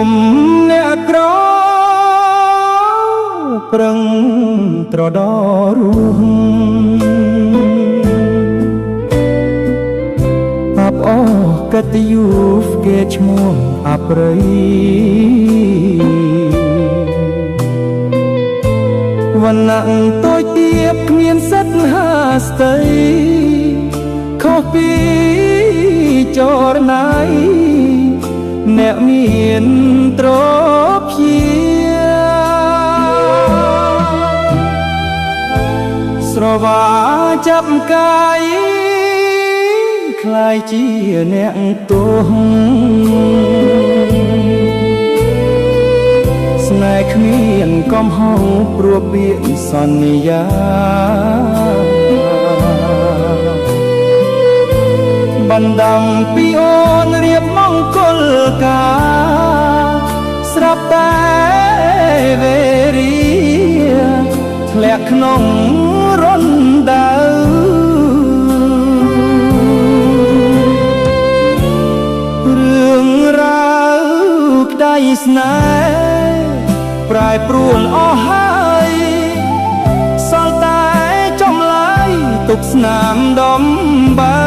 ខ្ញុំអ្នកក្រប្រឹងត្រដរស់អាប់អកតយូគេឈ្មោះអាប្រៃវណ្ណៈតូចទៀបគ្មានសិទ្ធិហាស្តីខុសពីចរណៃអ្នកមានទ្រព្យាស្រវាចាប់កាយคล้ายជាអ្នកទោសស្នេហ៍គ្មានកំហុសព្រោះពាក្យសន្យាបណ្ដំពីអូនរៀបមង្គលការស្រាប់តែវេរីធ្លាក់ក្នុងរណ្ដៅរឿងរ៉ាវក្តីស្នេហ៍ប្រែប្រួលអស់ហើយសល់តែចម្លើយទុកស្នាមដំបើ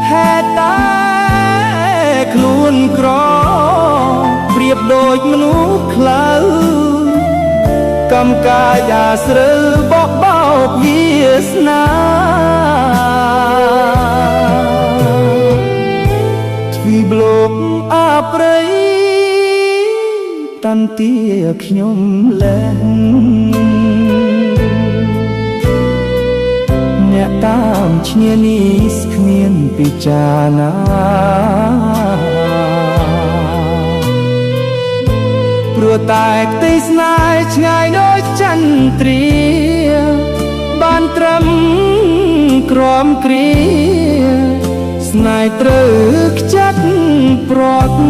ហេតុតែខ្លួនក្រប្រៀបដូចមនុស្សក្លៅកំកាយអាស្រូវបោកបោកវាសនាទ្វីបលោកអាប្រៃតាន់ទាខ្ញុំលែងអ្នកតាមឈ្នានីសគ្មានពិចារណាព្រោះតែក្តីស្នេហ៍ឆ្ងាយដូចចន្ទ្រាបានត្រឹមក្រំគ្រាស្នេហ៍ត្រូវខ្ចាត់ព្រាត់